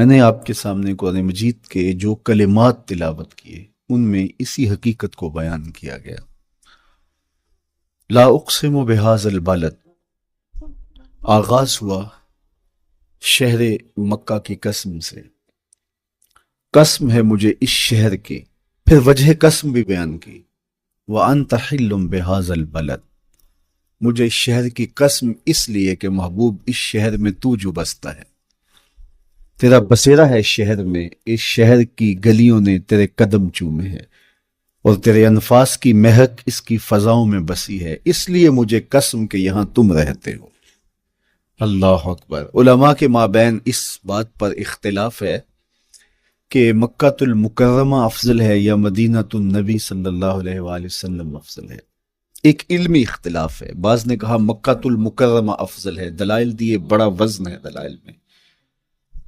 میں نے آپ کے سامنے قرآن مجید کے جو کلمات تلاوت کیے ان میں اسی حقیقت کو بیان کیا گیا۔ لا اقسم بہذا البلد، آغاز ہوا شہر مکہ کی قسم سے، قسم ہے مجھے اس شہر کی، پھر وجہ قسم بھی بیان کی، وَأَنْتَ حِلٌّ بِهَذَا الْبَلَدِ، مجھے اس شہر کی قسم اس لیے کہ محبوب اس شہر میں تو جو بستا ہے، تیرا بسیرا ہے اس شہر میں، اس شہر کی گلیوں نے تیرے قدم چومے ہیں اور تیرے انفاس کی مہک اس کی فضاؤں میں بسی ہے، اس لیے مجھے قسم کہ یہاں تم رہتے ہو۔ اللہ اکبر۔ علماء کے مابین اس بات پر اختلاف ہے کہ مکہ المکرمہ افضل ہے یا مدینہ النبی صلی اللہ علیہ وآلہ وسلم افضل ہے۔ ایک علمی اختلاف ہے، بعض نے کہا مکہ المکرمہ افضل ہے، دلائل دیے، بڑا وزن ہے دلائل میں۔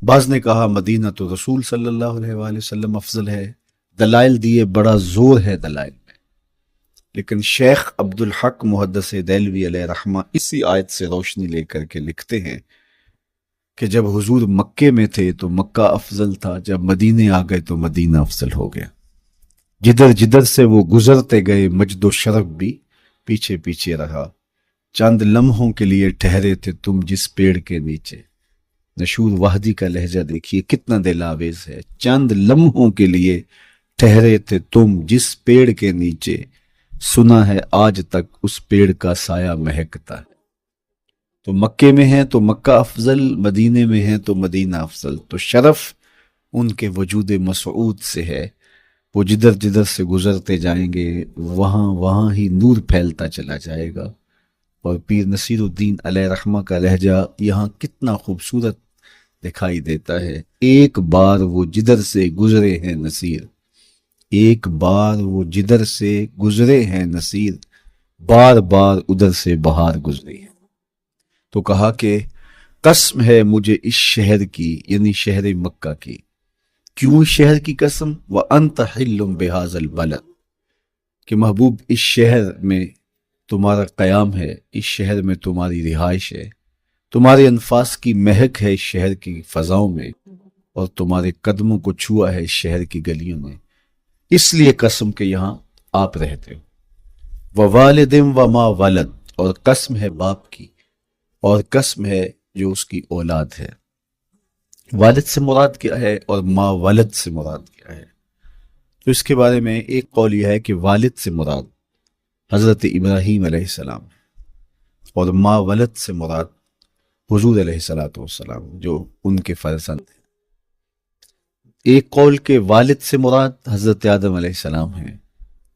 بعض نے کہا مدینہ رسول صلی اللہ علیہ وآلہ وسلم افضل ہے، دلائل دیے، بڑا زور ہے دلائل میں۔ لیکن شیخ عبدالحق محدث دہلوی علیہ رحمہ اسی آیت سے روشنی لے کر کے لکھتے ہیں کہ جب حضور مکے میں تھے تو مکہ افضل تھا، جب مدینے آ گئے تو مدینہ افضل ہو گیا۔ جدھر جدھر سے وہ گزرتے گئے مجد و شرف بھی پیچھے پیچھے رہا، چند لمحوں کے لیے ٹھہرے تھے تم جس پیڑ کے نیچے۔ نشور وحدی کا لہجہ دیکھیے کتنا دل آویز ہے، چند لمحوں کے لیے ٹھہرے تھے تم جس پیڑ کے نیچے، سنا ہے آج تک اس پیڑ کا سایہ مہکتا ہے۔ تو مکے میں ہیں تو مکہ افضل، مدینے میں ہیں تو مدینہ افضل۔ تو شرف ان کے وجود مسعود سے ہے، وہ جدھر جدھر سے گزرتے جائیں گے وہاں وہاں ہی نور پھیلتا چلا جائے گا۔ اور پیر نصیر الدین علیہ رحمہ کا لہجہ یہاں کتنا خوبصورت دکھائی دیتا ہے۔ ایک بار وہ جدھر سے گزرے ہیں نصیر، ایک بار وہ جدھر سے گزرے ہیں نصیر، بار بار ادھر سے بہار گزری ہے۔ تو کہا کہ قسم ہے مجھے اس شہر کی، یعنی شہر مکہ کی۔ کیوں شہر کی قسم؟ وَأَنْتَ حِلٌّ بِهَذَا الْبَلَدِ، کہ محبوب اس شہر میں تمہارا قیام ہے، اس شہر میں تمہاری رہائش ہے، تمہارے انفاس کی مہک ہے اس شہر کی فضاؤں میں، اور تمہارے قدموں کو چھوا ہے اس شہر کی گلیوں نے، اس لیے قسم کہ یہاں آپ رہتے ہو۔ وَوَالِدٍ وَمَا وَلَدٍ، اور قسم ہے باپ کی، اور قسم ہے جو اس کی اولاد ہے۔ والد سے مراد کیا ہے اور ماں ولد سے مراد کیا ہے؟ تو اس کے بارے میں ایک قول یہ ہے کہ والد سے مراد حضرت ابراہیم علیہ السلام اور ماں ولد سے مراد حضور علیہ السلام جو ان کے فرزند ہیں۔ ایک قول کہ والد سے مراد حضرت آدم علیہ السلام ہیں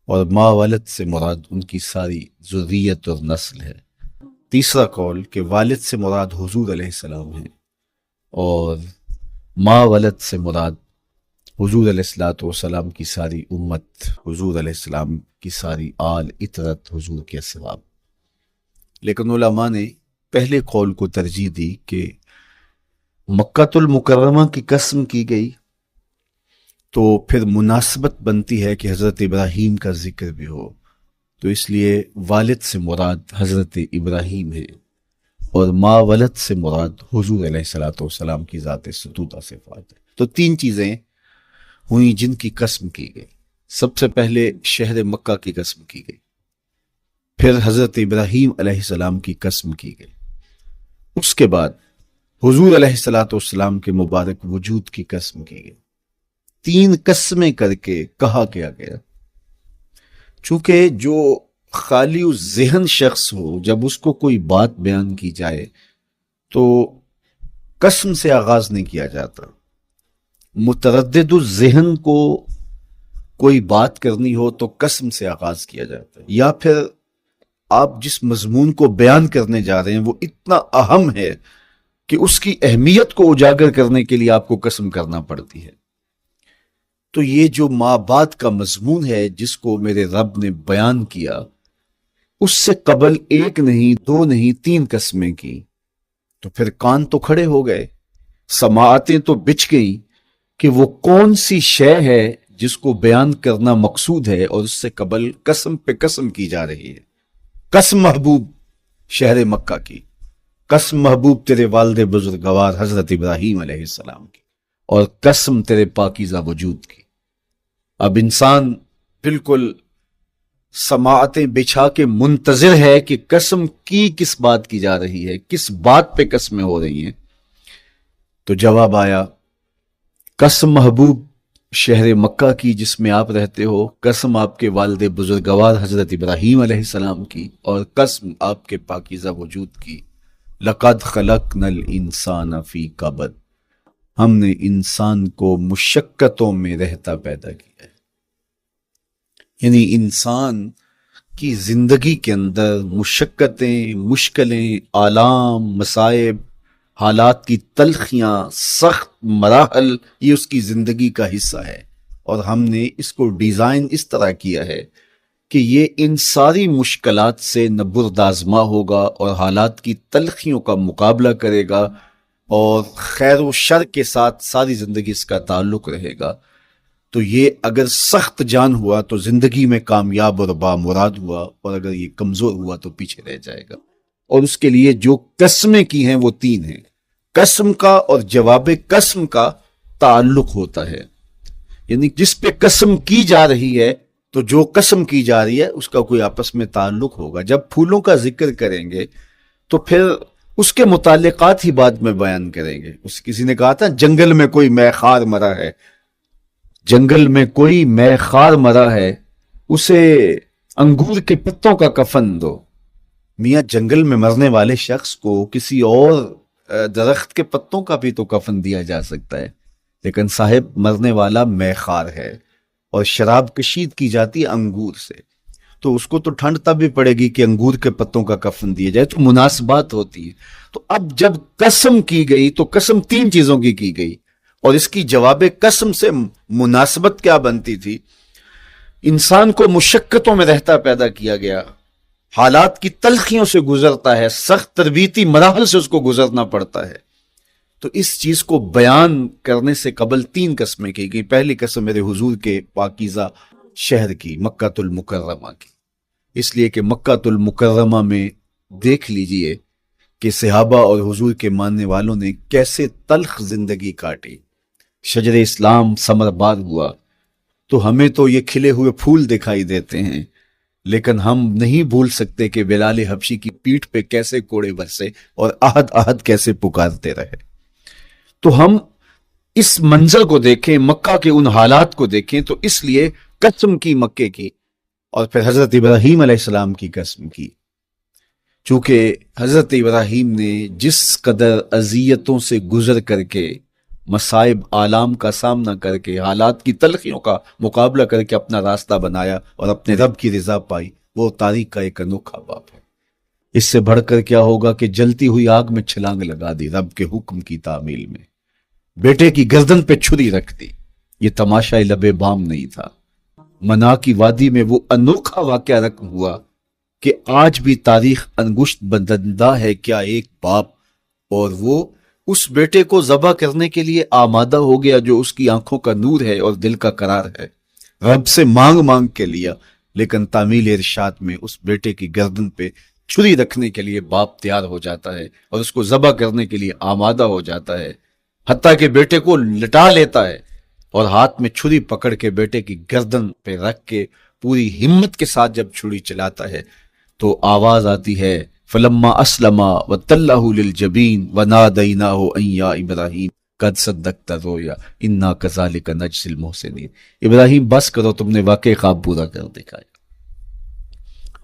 اور ماں ولد سے مراد ان کی ساری ذریت اور نسل ہے۔ تیسرا قول کہ والد سے مراد حضور علیہ السلام ہیں اور ماں ولد سے مراد حضور علیہ السلام کی ساری امت، حضور علیہ السلام کی ساری آل اطرت، حضور کے اصحاب۔ لیکن علماء نے پہلے قول کو ترجیح دی کہ مکہ المکرمہ کی قسم کی گئی تو پھر مناسبت بنتی ہے کہ حضرت ابراہیم کا ذکر بھی ہو، تو اس لیے والد سے مراد حضرت ابراہیم ہے اور ماں ولد سے مراد حضور علیہ السلام کی ذات ستودہ صفات ہے۔ تو تین چیزیں ہوئیں جن کی قسم کی گئی۔ سب سے پہلے شہر مکہ کی قسم کی گئی، پھر حضرت ابراہیم علیہ السلام کی قسم کی گئی، اس کے بعد حضور علیہ السلام کے مبارک وجود کی قسم کی گئی۔ تین قسمیں کر کے کہا کیا گیا، چونکہ جو خالی ذہن شخص ہو، جب اس کو کوئی بات بیان کی جائے تو قسم سے آغاز نہیں کیا جاتا۔ متردد الذہن کو کوئی بات کرنی ہو تو قسم سے آغاز کیا جاتا ہے، یا پھر آپ جس مضمون کو بیان کرنے جا رہے ہیں وہ اتنا اہم ہے کہ اس کی اہمیت کو اجاگر کرنے کے لیے آپ کو قسم کرنا پڑتی ہے۔ تو یہ جو ماں بعد کا مضمون ہے جس کو میرے رب نے بیان کیا، اس سے قبل ایک نہیں، دو نہیں، تین قسمیں کی، تو پھر کان تو کھڑے ہو گئے، سماعتیں تو بچھ گئیں کہ وہ کون سی شے ہے جس کو بیان کرنا مقصود ہے اور اس سے قبل قسم پہ قسم کی جا رہی ہے۔ قسم محبوب شہر مکہ کی، قسم محبوب تیرے والد بزرگوار حضرت ابراہیم علیہ السلام کی، اور قسم تیرے پاکیزہ وجود کی۔ اب انسان بالکل سماعتیں بچھا کے منتظر ہے کہ قسم کی کس بات کی جا رہی ہے، کس بات پہ قسمیں ہو رہی ہیں۔ تو جواب آیا، قسم محبوب شہر مکہ کی جس میں آپ رہتے ہو، قسم آپ کے والد بزرگوار حضرت ابراہیم علیہ السلام کی، اور قسم آپ کے پاکیزہ وجود کی، لقد خلقنا الانسان فی کبد، ہم نے انسان کو مشقتوں میں رہتا پیدا کیا ہے۔ یعنی انسان کی زندگی کے اندر مشقتیں، مشکلیں، آلام، مصائب، حالات کی تلخیاں، سخت مراحل، یہ اس کی زندگی کا حصہ ہے، اور ہم نے اس کو ڈیزائن اس طرح کیا ہے کہ یہ ان ساری مشکلات سے نہ بردآزما ہوگا اور حالات کی تلخیوں کا مقابلہ کرے گا، اور خیر و شر کے ساتھ ساری زندگی اس کا تعلق رہے گا۔ تو یہ اگر سخت جان ہوا تو زندگی میں کامیاب اور بامراد ہوا، اور اگر یہ کمزور ہوا تو پیچھے رہ جائے گا۔ اور اس کے لیے جو قسمیں کی ہیں وہ تین ہیں۔ قسم کا اور جواب قسم کا تعلق ہوتا ہے، یعنی جس پہ قسم کی جا رہی ہے تو جو قسم کی جا رہی ہے اس کا کوئی آپس میں تعلق ہوگا۔ جب پھولوں کا ذکر کریں گے تو پھر اس کے متعلقات ہی بعد میں بیان کریں گے۔ کسی نے کہا تھا جنگل میں کوئی مے خار مرا ہے، جنگل میں کوئی مے خار مرا ہے، اسے انگور کے پتوں کا کفن دو۔ میاں جنگل میں مرنے والے شخص کو کسی اور درخت کے پتوں کا بھی تو کفن دیا جا سکتا ہے، لیکن صاحب مرنے والا مے خار ہے، اور شراب کشید کی جاتی ہے انگور سے، تو اس کو تو ٹھنڈ تب بھی پڑے گی کہ انگور کے پتوں کا کفن دیا جائے، تو مناسبات ہوتی ہے۔ تو اب جب قسم کی گئی تو قسم تین چیزوں کی گئی، اور اس کی جواب قسم سے مناسبت کیا بنتی تھی؟ انسان کو مشقتوں میں رہتا پیدا کیا گیا، حالات کی تلخیوں سے گزرتا ہے، سخت تربیتی مراحل سے اس کو گزرنا پڑتا ہے۔ تو اس چیز کو بیان کرنے سے قبل تین قسمیں کی گئی۔ پہلی قسم میرے حضور کے پاکیزہ شہر کی، مکہ المکرمہ کی، اس لیے کہ مکہ المکرمہ میں دیکھ لیجئے کہ صحابہ اور حضور کے ماننے والوں نے کیسے تلخ زندگی کاٹی۔ شجر اسلام ثمر بار ہوا تو ہمیں تو یہ کھلے ہوئے پھول دکھائی دیتے ہیں، لیکن ہم نہیں بھول سکتے کہ بلال حبشی کی پیٹھ پہ کیسے کوڑے برسے اور آہد آہد کیسے پکارتے رہے۔ تو ہم اس منظر کو دیکھیں، مکہ کے ان حالات کو دیکھیں، تو اس لیے قسم کی مکے کی، اور پھر حضرت ابراہیم علیہ السلام کی قسم کی، چونکہ حضرت ابراہیم نے جس قدر اذیتوں سے گزر کر کے، مصائب آلام کا سامنا کر کے، حالات کی تلخیوں کا مقابلہ کر کے اپنا راستہ بنایا اور اپنے رب کی رضا پائی، وہ تاریخ کا ایک انوکھا باب ہے۔ اس سے بڑھ کر کیا ہوگا کہ جلتی ہوئی آگ میں چھلانگ لگا دی رب کے حکم کی تعمیل میں، بیٹے کی گردن پہ چھری رکھ دی۔ یہ تماشا لبے بام نہیں تھا، منا کی وادی میں وہ انوکھا واقعہ رقم ہوا کہ آج بھی تاریخ انگشت بدندہ ہے کیا ایک باپ، اور وہ اس بیٹے کو ذبح کرنے کے لیے آمادہ ہو گیا جو اس کی آنکھوں کا نور ہے اور دل کا قرار ہے، رب سے مانگ مانگ کے لیا، لیکن تعمیل ارشاد میں اس بیٹے کی گردن پہ چھری رکھنے کے لیے باپ تیار ہو جاتا ہے اور اس کو ذبح کرنے کے لیے آمادہ ہو جاتا ہے، حتیٰ کہ بیٹے کو لٹا لیتا ہے، اور ہاتھ میں چھری پکڑ کے بیٹے کی گردن پہ رکھ کے پوری ہمت کے ساتھ جب چھری چلاتا ہے تو آواز آتی ہے فلما اسلما وتلہ للجبین ونادیناہ ان یا ابراہیم قد صدقت الرؤیا انا کذالک نجزی المحسنین۔ ابراہیم بس کرو، تم نے واقعی خواب پورا کر دکھایا۔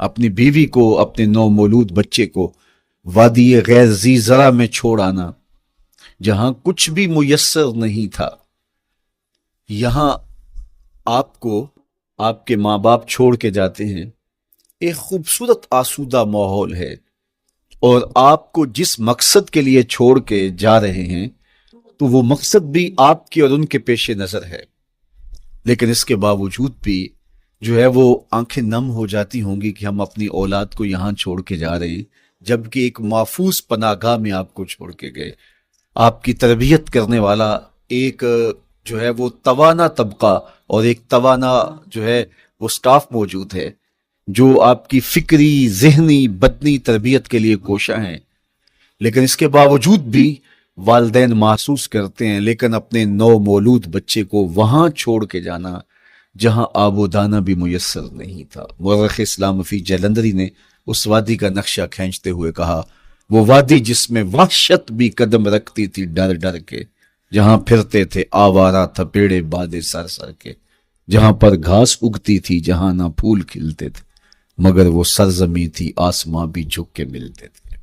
اپنی بیوی کو، اپنے نو مولود بچے کو وادی غیر ذی زرع میں چھوڑ آنا، جہاں کچھ بھی میسر نہیں تھا، یہاں آپ کو آپ کے ماں باپ چھوڑ کے جاتے ہیں، ایک خوبصورت آسودہ ماحول ہے، اور آپ کو جس مقصد کے لیے چھوڑ کے جا رہے ہیں تو وہ مقصد بھی آپ کے اور ان کے پیش نظر ہے، لیکن اس کے باوجود بھی جو ہے وہ آنکھیں نم ہو جاتی ہوں گی کہ ہم اپنی اولاد کو یہاں چھوڑ کے جا رہے ہیں، جبکہ ایک محفوظ پناہ گاہ میں آپ کو چھوڑ کے گئے۔ آپ کی تربیت کرنے والا ایک جو ہے وہ توانا طبقہ اور ایک توانا جو ہے وہ سٹاف موجود ہے جو آپ کی فکری، ذہنی، بدنی تربیت کے لیے کوشاں ہیں، لیکن اس کے باوجود بھی والدین محسوس کرتے ہیں، لیکن اپنے نو مولود بچے کو وہاں چھوڑ کے جانا جہاں آب و دانہ بھی میسر نہیں تھا۔ مورخ اسلام فی جلندری نے اس وادی کا نقشہ کھینچتے ہوئے کہا، وہ وادی جس میں وحشت بھی قدم رکھتی تھی ڈر ڈر کے، جہاں پھرتے تھے آوارہ تھپیڑے بادے سر سر کے، جہاں پر گھاس اگتی تھی جہاں نہ پھول کھلتے تھے، مگر وہ سرزمین تھی آسماں بھی جھک کے ملتے تھے۔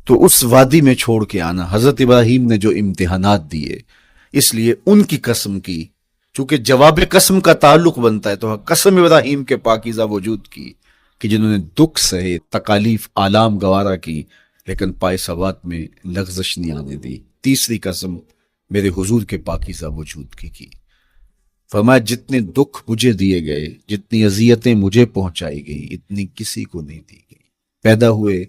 تو اس وادی میں چھوڑ کے آنا، حضرت ابراہیم نے جو امتحانات دیے، اس لیے ان کی قسم کی، چونکہ جواب قسم کا تعلق بنتا ہے، تو قسم ابراہیم کے پاکیزہ وجود کی کہ جنہوں نے دکھ سہے، تکالیف آلام گوارا کی، لیکن پائے ثبات میں لغزش نہیں آنے دی۔ تیسری قسم میرے حضور کے پاکیزہ وجود کی فرمایا جتنے دکھ مجھے دیے گئے، جتنی اذیتیں مجھے پہنچائی گئی، اتنی کسی کو نہیں دی گئی۔ پیدا ہوئے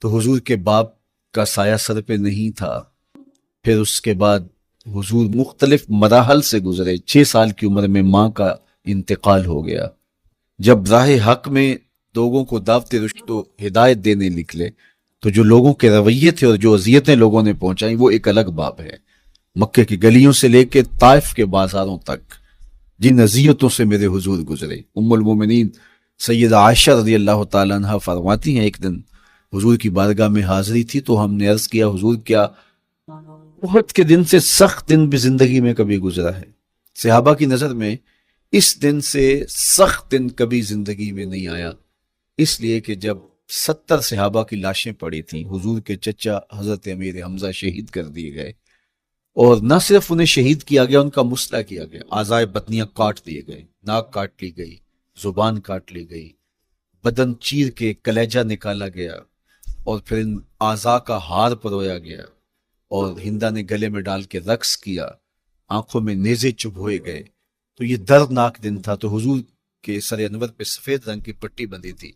تو حضور کے باپ کا سایہ سر پہ نہیں تھا، پھر اس کے بعد حضور مختلف مراحل سے گزرے۔ 6 سال کی عمر میں ماں کا انتقال ہو گیا۔ جب راہ حق میں لوگوں کو دعوت رشد و ہدایت دینے نکلے تو جو لوگوں کے رویے تھے اور جو اذیتیں لوگوں نے پہنچائیں وہ ایک الگ باب ہے۔ مکے کی گلیوں سے لے کے طائف کے بازاروں تک جن اذیتوں سے میرے حضور گزرے، ام المومنین سیدہ عائشہ رضی اللہ تعالیٰ عنہ فرماتی ہیں، ایک دن حضور کی بارگاہ میں حاضری تھی تو ہم نے عرض کیا، حضور کیا احد کے دن سے سخت دن بھی زندگی میں کبھی گزرا ہے؟ صحابہ کی نظر میں اس دن سے سخت دن کبھی زندگی میں نہیں آیا، اس لیے کہ جب 70 صحابہ کی لاشیں پڑی تھیں، حضور کے چچا حضرت امیر حمزہ شہید کر دیے گئے، اور نہ صرف انہیں شہید کیا گیا، ان کا مسئلہ کیا گیا، اعضائے بطنیاں کاٹ دیے گئے، ناک کاٹ لی گئی، زبان کاٹ لی گئی، بدن چیر کے کلیجہ نکالا گیا، اور پھر ان اعضاء کا ہار پرویا گیا، اور ہندا نے گلے میں ڈال کے رقص کیا، آنکھوں میں نیزے چبھوئے گئے۔ تو یہ دردناک دن تھا۔ تو حضور کے سر انور پہ سفید رنگ کی پٹی بندھی تھی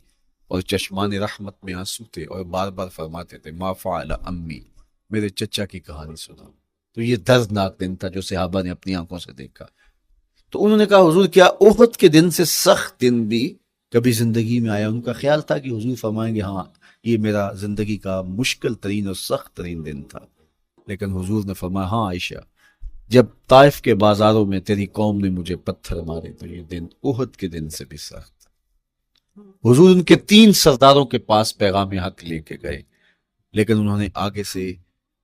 اور چشمان رحمت میں آنسو تھے، اور بار بار فرماتے تھے ما فعل امی، میرے چچا کی کہانی سنا۔ تو یہ دردناک دن تھا جو صحابہ نے اپنی آنکھوں سے دیکھا۔ تو انہوں نے کہا، حضور کیا احد کے دن سے سخت دن بھی کبھی زندگی میں آیا؟ ان کا خیال تھا کہ حضور فرمائیں گے ہاں یہ میرا زندگی کا مشکل ترین اور سخت ترین دن تھا، لیکن حضور نے فرمایا ہاں عائشہ، جب طائف کے بازاروں میں تیری قوم نے مجھے پتھر مارے تو یہ دن احد کے دن سے بھی سخت تھا۔ حضور ان کے 3 سرداروں کے پاس پیغام حق لے کے گئے، لیکن انہوں نے آگے سے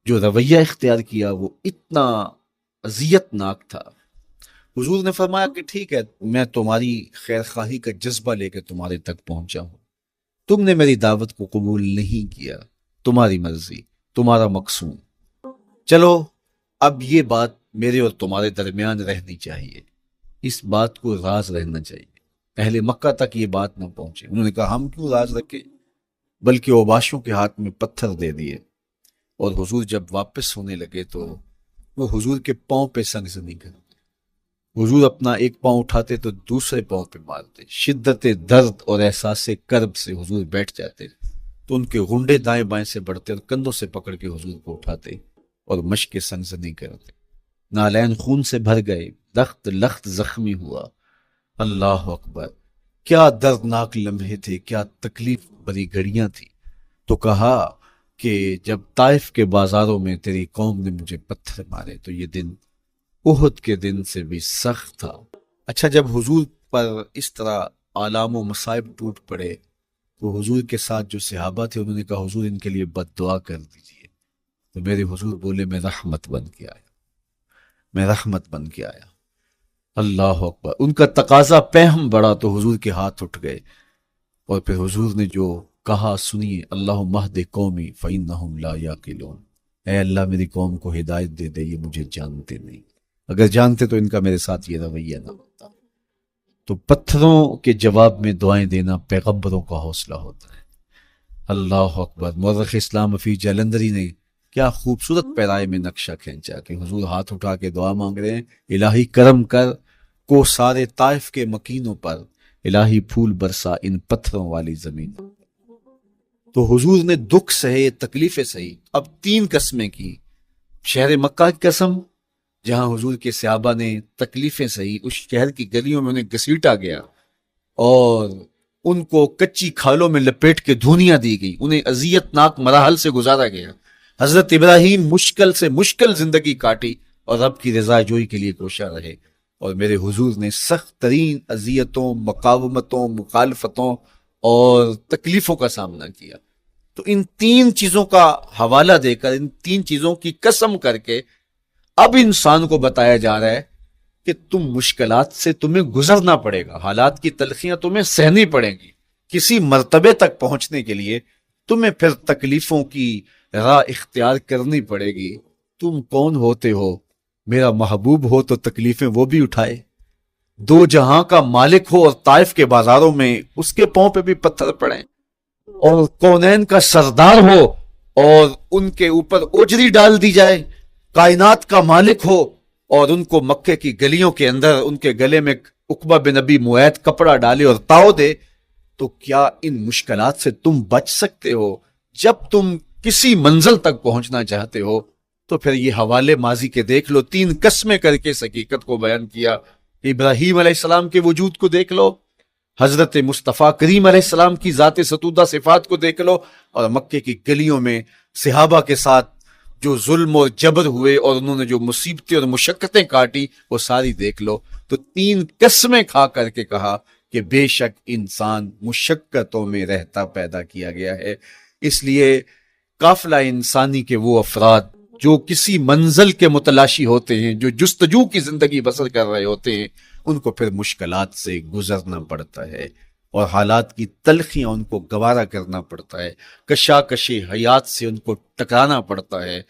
جو رویہ اختیار کیا وہ اتنا اذیت ناک تھا۔ حضور نے فرمایا کہ ٹھیک ہے، میں تمہاری خیر خواہی کا جذبہ لے کے تمہارے تک پہنچا ہوں، تم نے میری دعوت کو قبول نہیں کیا، تمہاری مرضی، تمہارا مقصود، چلو اب یہ بات میرے اور تمہارے درمیان رہنی چاہیے، اس بات کو راز رہنا چاہیے، اہل مکہ تک یہ بات نہ پہنچے۔ انہوں نے کہا ہم کیوں راز رکھیں، بلکہ اوباشوں کے ہاتھ میں پتھر دے دیے، اور حضور جب واپس ہونے لگے تو وہ حضور کے پاؤں پہ سنگزنی کرتے، حضور اپنا ایک پاؤں اٹھاتے تو دوسرے پاؤں پہ مارتے، شدت درد اور احساس کرب سے حضور بیٹھ جاتے تو ان کے غنڈے دائیں بائیں سے بڑھتے اور کندھوں سے پکڑ کے حضور کو اٹھاتے اور مشق سنگزنی کرتے، نالین خون سے بھر گئے، لخت لخت زخمی ہوا۔ اللہ اکبر، کیا دردناک لمحے تھے، کیا تکلیف بھری گھڑیاں تھی۔ تو کہا کہ جب طائف کے بازاروں میں تیری قوم نے مجھے پتھر مارے تو یہ دن احد کے دن سے بھی سخت تھا۔ اچھا، جب حضور پر اس طرح آلام و مصائب ٹوٹ پڑے تو حضور کے ساتھ جو صحابہ تھے انہوں نے کہا حضور ان کے لیے بد دعا کر دیجیے، تو میرے حضور بولے میں رحمت بن کے آیا، میں رحمت بن کے آیا۔ اللہ اکبر، ان کا تقاضا پہم بڑا تو حضور کے ہاتھ اٹھ گئے، اور پھر حضور نے جو کہا سنیے، اللہم اہد قومی فإنہم لا یعقلون، اے اللہ میری قوم کو ہدایت دے دے، یہ مجھے جانتے نہیں، اگر جانتے تو ان کا میرے ساتھ یہ رویہ نہ ہوتا۔ تو پتھروں کے جواب میں دعائیں دینا پیغمبروں کا حوصلہ ہوتا ہے۔ اللہ اکبر، مورخ اسلام فی جلندری نے کیا خوبصورت پیرائے میں نقشہ کھینچا کہ حضور ہاتھ اٹھا کے دعا مانگ رہے ہیں، الہی کرم کر کو سارے طائف کے مکینوں پر، الہی پھول برسا ان پتھروں والی زمین۔ تو حضور نے دکھ سہے، تکلیفیں سہی، اب 3 قسمیں کی۔ شہر مکہ کی قسم، جہاں حضور کے صحابہ نے تکلیفیں سہی، اس شہر کی گلیوں میں انہیں گھسیٹا گیا اور ان کو کچی کھالوں میں لپیٹ کے دھونیاں دی گئی، انہیں اذیت ناک مراحل سے گزارا گیا، حضرت ابراہیم مشکل سے مشکل زندگی کاٹی اور رب کی رضا جوئی کے لیے کوشاں رہے، اور میرے حضور نے سخت ترین اذیتوں، مقاومتوں، مخالفتوں اور تکلیفوں کا سامنا کیا۔ تو ان تین چیزوں کا حوالہ دے کر، ان تین چیزوں کی قسم کر کے اب انسان کو بتایا جا رہا ہے کہ تم مشکلات سے تمہیں گزرنا پڑے گا، حالات کی تلخیاں تمہیں سہنی پڑیں گی، کسی مرتبے تک پہنچنے کے لیے تمہیں پھر تکلیفوں کی راہ اختیار کرنی پڑے گی۔ تم کون ہوتے ہو؟ میرا محبوب ہو تو تکلیفیں وہ بھی اٹھائے، دو جہاں کا مالک ہو اور طائف کے بازاروں میں اس کے پاؤں پہ بھی پتھر پڑیں، اور کونین کا سردار ہو اور ان کے اوپر اجری ڈال دی جائے، کائنات کا مالک ہو اور ان کو مکے کی گلیوں کے اندر ان کے گلے میں عقبہ بن ابی معیط کپڑا ڈالے اور تاؤ دے، تو کیا ان مشکلات سے تم بچ سکتے ہو؟ جب تم کسی منزل تک پہنچنا چاہتے ہو تو پھر یہ حوالے ماضی کے دیکھ لو، تین قسمیں کر کے اس حقیقت کو بیان کیا۔ ابراہیم علیہ السلام کے وجود کو دیکھ لو، حضرت مصطفیٰ کریم علیہ السلام کی ذات ستودہ صفات کو دیکھ لو، اور مکے کی گلیوں میں صحابہ کے ساتھ جو ظلم اور جبر ہوئے اور انہوں نے جو مصیبتیں اور مشقتیں کاٹی وہ ساری دیکھ لو۔ تو تین قسمیں کھا کر کے کہا کہ بے شک انسان مشقتوں میں رہتا پیدا کیا گیا ہے۔ اس لیے قافلہ انسانی کے وہ افراد جو کسی منزل کے متلاشی ہوتے ہیں، جو جستجو کی زندگی بسر کر رہے ہوتے ہیں، ان کو پھر مشکلات سے گزرنا پڑتا ہے اور حالات کی تلخیاں ان کو گوارا کرنا پڑتا ہے، کشاکش حیات سے ان کو ٹکرانا پڑتا ہے،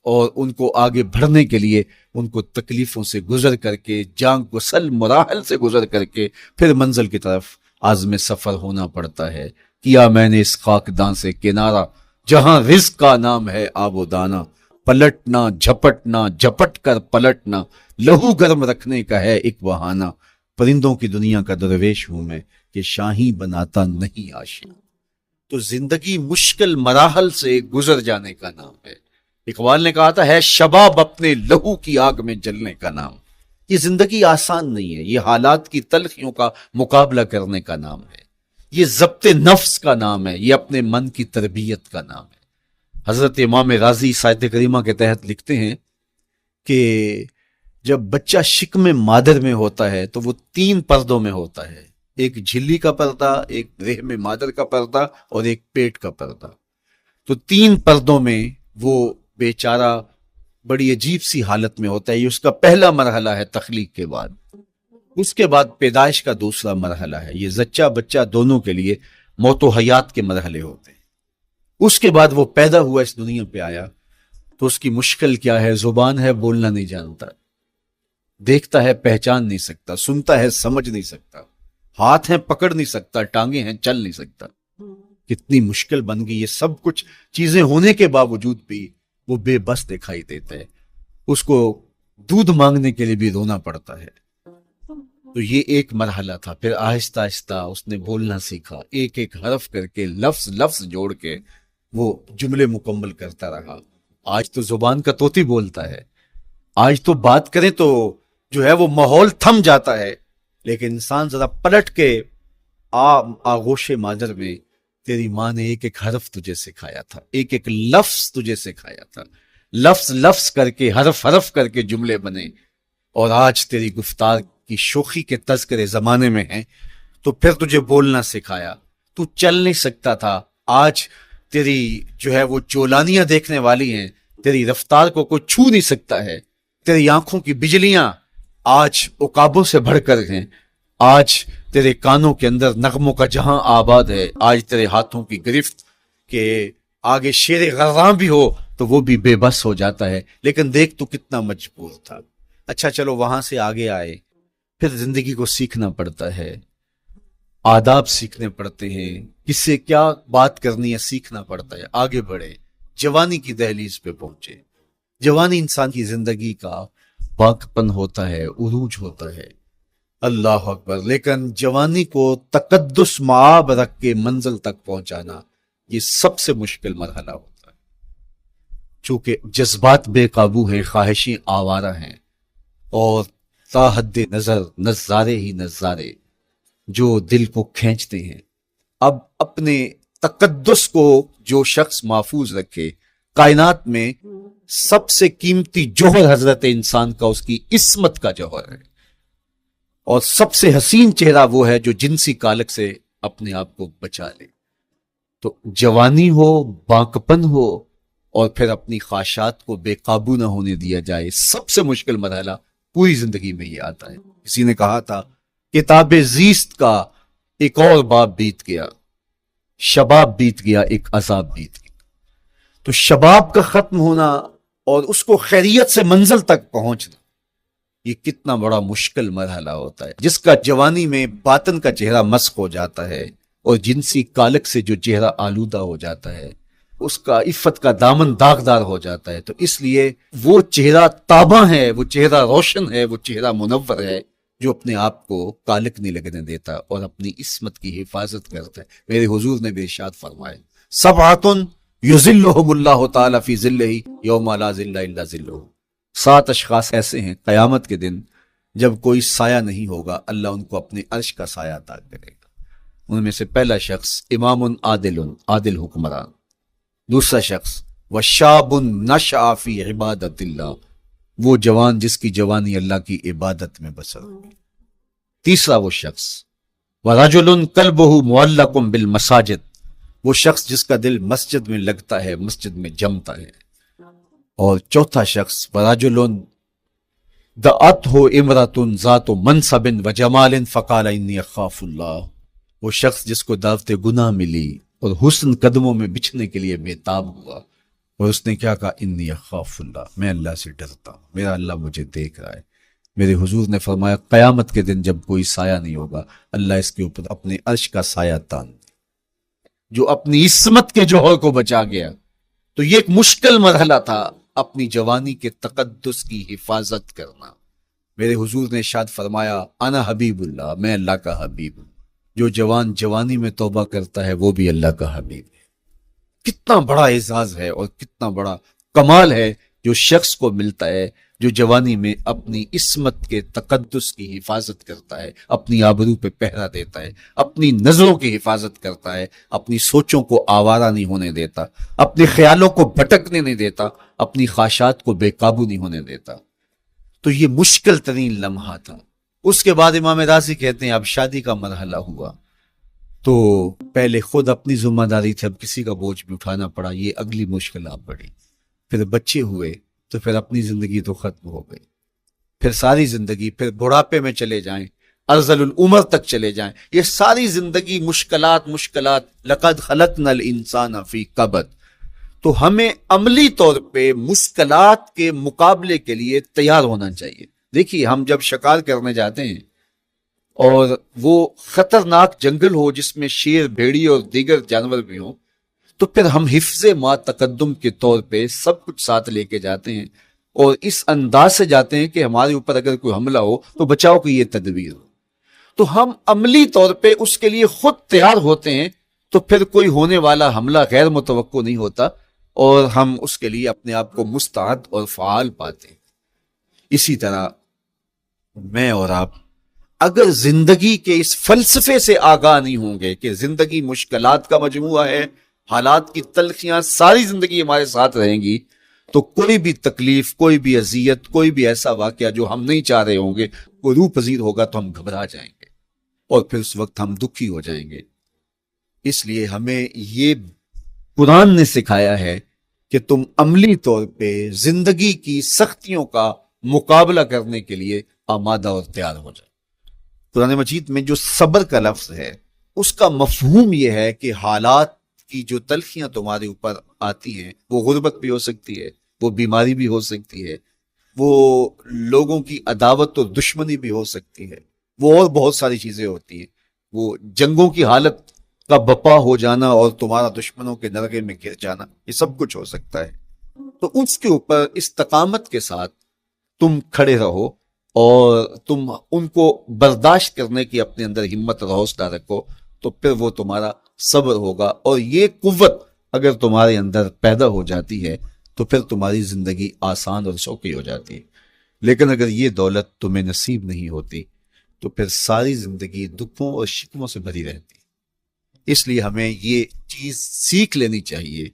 اور ان کو آگے بڑھنے کے لیے ان کو تکلیفوں سے گزر کر کے، جان کو سل مراحل سے گزر کر کے پھر منزل کی طرف عازم سفر ہونا پڑتا ہے۔ کیا میں نے اس خاکدان سے کنارہ، جہاں رزق کا نام ہے آب و دانہ، پلٹنا جھپٹنا جھپٹ کر پلٹنا، لہو گرم رکھنے کا ہے ایک بہانہ، پرندوں کی دنیا کا درویش ہوں میں کہ شاہی بناتا نہیں آشیاں۔ تو زندگی مشکل مراحل سے گزر جانے کا نام ہے۔ اقبال نے کہا تھا ہے شباب اپنے لہو کی آگ میں جلنے کا نام۔ یہ زندگی آسان نہیں ہے، یہ حالات کی تلخیوں کا مقابلہ کرنے کا نام ہے، یہ ضبط نفس کا نام ہے، یہ اپنے من کی تربیت کا نام ہے۔ حضرت امام راضی سائد کریمہ کے تحت لکھتے ہیں کہ جب بچہ شکم مادر میں ہوتا ہے تو وہ تین پردوں میں ہوتا ہے، ایک جھلی کا پردہ، ایک رحم مادر کا پردہ اور ایک پیٹ کا پردہ۔ تو تین پردوں میں وہ بیچارہ بڑی عجیب سی حالت میں ہوتا ہے۔ یہ اس کا پہلا مرحلہ ہے تخلیق کے بعد۔ اس کے بعد پیدائش کا دوسرا مرحلہ ہے، یہ زچہ بچہ دونوں کے لیے موت و حیات کے مرحلے ہوتے ہیں۔ اس کے بعد وہ پیدا ہوا، اس دنیا پہ آیا، تو اس کی مشکل کیا ہے؟ زبان ہے، بولنا نہیں جانتا، دیکھتا ہے پہچان نہیں سکتا، سنتا ہے سمجھ نہیں سکتا، ہاتھ ہیں پکڑ نہیں سکتا، ٹانگیں ہیں چل نہیں سکتا۔ کتنی مشکل بن گئی، یہ سب کچھ چیزیں ہونے کے باوجود بھی وہ بے بس دکھائی دیتا ہے، اس کو دودھ مانگنے کے لیے بھی رونا پڑتا ہے۔ تو یہ ایک مرحلہ تھا۔ پھر آہستہ آہستہ اس نے بولنا سیکھا، ایک ایک حرف کر کے، لفظ لفظ جوڑ کے وہ جملے مکمل کرتا رہا۔ آج تو زبان کا طوطی بولتا ہے، آج تو بات کریں تو جو ہے وہ ماحول تھم جاتا ہے، لیکن انسان ذرا پلٹ کے آغوش مادر میں تیری ماں نے ایک ایک حرف تجھے سکھایا تھا، ایک ایک لفظ تجھے سکھایا تھا، لفظ لفظ کر کے، حرف حرف کر کے جملے بنے، اور آج تیری گفتار کی شوخی کے تذکرے زمانے میں ہیں، تو پھر تجھے بولنا سکھایا۔ تو چل نہیں سکتا تھا، آج تیری جو ہے وہ چولانیاں دیکھنے والی ہیں، تیری رفتار کو کوئی چھو نہیں سکتا ہے، تیری آنکھوں کی بجلیاں آج عقابوں سے بڑھ کر ہیں، آج تیرے کانوں کے اندر نغموں کا جہاں آباد ہے، آج تیرے ہاتھوں کی گرفت کہ آگے شیر غراں بھی ہو تو وہ بھی بے بس ہو جاتا ہے، لیکن دیکھ تو کتنا مجبور تھا۔ اچھا چلو وہاں سے آگے آئے، پھر زندگی کو سیکھنا پڑتا ہے، آداب سیکھنے پڑتے ہیں، کس سے کیا بات کرنی ہے سیکھنا پڑتا ہے، آگے بڑھے، جوانی کی دہلیز پہ پہنچے۔ جوانی انسان کی زندگی کا پاکپن ہوتا ہے، عروج ہوتا ہے، اللہ اکبر، لیکن جوانی کو تقدس معاب رکھ کے منزل تک پہنچانا یہ سب سے مشکل مرحلہ ہوتا ہے، چونکہ جذبات بے قابو ہیں، خواہشیں آوارہ ہیں، اور تا حد نظر نظارے ہی نظارے جو دل کو کھینچتے ہیں۔ اب اپنے تقدس کو جو شخص محفوظ رکھے، کائنات میں سب سے قیمتی جوہر حضرت انسان کا اس کی عصمت کا جوہر ہے، اور سب سے حسین چہرہ وہ ہے جو جنسی کالک سے اپنے آپ کو بچا لے۔ تو جوانی ہو، بانکپن ہو، اور پھر اپنی خواہشات کو بے قابو نہ ہونے دیا جائے، سب سے مشکل مرحلہ پوری زندگی میں یہ آتا ہے۔ کسی نے کہا تھا کتاب زیست کا ایک اور باب بیت گیا، شباب بیت گیا، ایک عذاب بیت گیا۔ تو شباب کا ختم ہونا اور اس کو خیریت سے منزل تک پہنچنا، یہ کتنا بڑا مشکل مرحلہ ہوتا ہے، جس کا جوانی میں باطن کا چہرہ مسخ ہو جاتا ہے اور جنسی کالک سے جو چہرہ آلودہ ہو جاتا ہے، اس کا عفت کا دامن داغدار ہو جاتا ہے۔ تو اس لیے وہ چہرہ تاباں ہے، وہ چہرہ روشن ہے، وہ چہرہ منور ہے جو اپنے آپ کو کالک نہیں لگنے دیتا اور اپنی عصمت کی حفاظت کرتا ہے۔ میرے حضور نے بھی ارشاد فرمایا، سبعۃ یظلھم اللہ تعالی فی ظلہ یوم لا ظل الا ظلہ، 7 اشخاص ایسے ہیں قیامت کے دن جب کوئی سایہ نہیں ہوگا، اللہ ان کو اپنے عرش کا سایہ عطا کرے گا۔ ان میں سے پہلا شخص امام عادل حکمران، دوسرا شخص وشاب نشأ فی عبادت اللہ، وہ جوان جس کی جوانی اللہ کی عبادت میں بسر ہوگی۔ تیسرا وہ شخص ورجل قلبہ معلق بالمساجد، وہ شخص جس کا دل مسجد میں لگتا ہے، مسجد میں جمتا ہے۔ اور چوتھا شخص ورجل دعته امرأة ذات منصب وجمال فقال انی اخاف اللہ، وہ شخص جس کو دعوت گناہ ملی اور حسن قدموں میں بچھنے کے لیے بےتاب ہوا، اور اس نے کیا کہا، انی اخاف اللہ، میں اللہ سے ڈرتا ہوں، میرا اللہ مجھے دیکھ رہا ہے۔ میرے حضور نے فرمایا قیامت کے دن جب کوئی سایہ نہیں ہوگا، اللہ اس کے اوپر اپنے عرش کا سایہ تان دے۔ جو اپنی عصمت کے جوہر کو بچا گیا، تو یہ ایک مشکل مرحلہ تھا، اپنی جوانی کے تقدس کی حفاظت کرنا۔ میرے حضور نے ارشاد فرمایا انا حبیب اللہ، میں اللہ کا حبیب ہوں۔ جو جوان جوانی میں توبہ کرتا ہے وہ بھی اللہ کا حبیب ہے۔ کتنا بڑا اعزاز ہے اور کتنا بڑا کمال ہے جو شخص کو ملتا ہے جو جوانی میں اپنی عصمت کے تقدس کی حفاظت کرتا ہے، اپنی آبرو پہ پہرا دیتا ہے، اپنی نظروں کی حفاظت کرتا ہے، اپنی سوچوں کو آوارہ نہیں ہونے دیتا، اپنے خیالوں کو بھٹکنے نہیں دیتا، اپنی خواہشات کو بے قابو نہیں ہونے دیتا۔ تو یہ مشکل ترین لمحہ تھا۔ اس کے بعد امام راضی کہتے ہیں اب شادی کا مرحلہ ہوا، تو پہلے خود اپنی ذمہ داری تھی، اب کسی کا بوجھ بھی اٹھانا پڑا، یہ اگلی مشکلات بڑھی۔ پھر بچے ہوئے تو پھر اپنی زندگی تو ختم ہو گئی، پھر ساری زندگی، پھر بڑھاپے میں چلے جائیں، ارذل العمر تک چلے جائیں، یہ ساری زندگی مشکلات۔ لقد خلقنا الانسان فی کبد۔ تو ہمیں عملی طور پہ مشکلات کے مقابلے کے لیے تیار ہونا چاہیے۔ دیکھیے ہم جب شکار کرنے جاتے ہیں اور وہ خطرناک جنگل ہو جس میں شیر، بھیڑی اور دیگر جانور بھی ہوں، تو پھر ہم حفظ ما تقدم کے طور پہ سب کچھ ساتھ لے کے جاتے ہیں، اور اس انداز سے جاتے ہیں کہ ہمارے اوپر اگر کوئی حملہ ہو تو بچاؤ کی یہ تدبیر ہو۔ تو ہم عملی طور پہ اس کے لیے خود تیار ہوتے ہیں، تو پھر کوئی ہونے والا حملہ غیر متوقع نہیں ہوتا، اور ہم اس کے لیے اپنے آپ کو مستعد اور فعال پاتے ہیں۔ اسی طرح میں اور آپ اگر زندگی کے اس فلسفے سے آگاہ نہیں ہوں گے کہ زندگی مشکلات کا مجموعہ ہے، حالات کی تلخیاں ساری زندگی ہمارے ساتھ رہیں گی، تو کوئی بھی تکلیف، کوئی بھی اذیت، کوئی بھی ایسا واقعہ جو ہم نہیں چاہ رہے ہوں گے وہ روح پذیر ہوگا تو ہم گھبرا جائیں گے، اور پھر اس وقت ہم دکھی ہو جائیں گے۔ اس لیے ہمیں یہ قرآن نے سکھایا ہے کہ تم عملی طور پہ زندگی کی سختیوں کا مقابلہ کرنے کے لیے آمادہ اور تیار ہو جائے۔ قرآن مجید میں جو صبر کا لفظ ہے اس کا مفہوم یہ ہے کہ حالات کی جو تلخیاں تمہارے اوپر آتی ہیں، وہ غربت بھی ہو سکتی ہے، وہ بیماری بھی ہو سکتی ہے، وہ لوگوں کی عداوت اور دشمنی بھی ہو سکتی ہے، وہ اور بہت ساری چیزیں ہوتی ہیں، وہ جنگوں کی حالت کا بپا ہو جانا اور تمہارا دشمنوں کے نرغے میں گر جانا، یہ سب کچھ ہو سکتا ہے۔ تو اس کے اوپر استقامت کے ساتھ تم کھڑے رہو اور تم ان کو برداشت کرنے کی اپنے اندر ہمت اور حوصلہ رکھو، تو پھر وہ تمہارا صبر ہوگا، اور یہ قوت اگر تمہارے اندر پیدا ہو جاتی ہے تو پھر تمہاری زندگی آسان اور شوقی ہو جاتی ہے۔ لیکن اگر یہ دولت تمہیں نصیب نہیں ہوتی تو پھر ساری زندگی دکھوں اور شکموں سے بھری رہتی ہے۔ اس لیے ہمیں یہ چیز سیکھ لینی چاہیے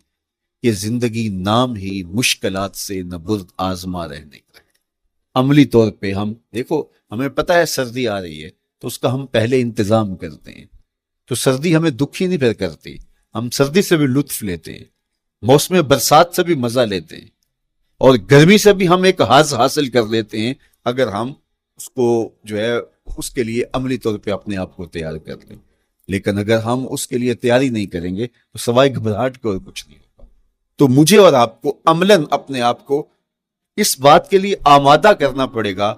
کہ زندگی نام ہی مشکلات سے نہ برد آزما رہنے کا ہے۔ عملی طور پہ ہم دیکھو، ہمیں پتہ ہے سردی آ رہی ہے تو اس کا ہم پہلے انتظام کرتے ہیں، تو سردی ہمیں دکھی نہیں پھر کرتی، ہم سردی سے بھی لطف لیتے ہیں، موسم برسات سے بھی مزہ لیتے ہیں، اور گرمی سے بھی ہم ایک حاص حاصل کر لیتے ہیں اگر ہم اس کو جو ہے اس کے لیے عملی طور پہ اپنے آپ کو تیار کر لیں۔ لیکن اگر ہم اس کے لیے تیاری نہیں کریں گے تو سوائے گھبراہٹ کے اور کچھ نہیں ہوگا۔ تو مجھے اور آپ کو عملاً اپنے آپ کو اس بات کے لیے آمادہ کرنا پڑے گا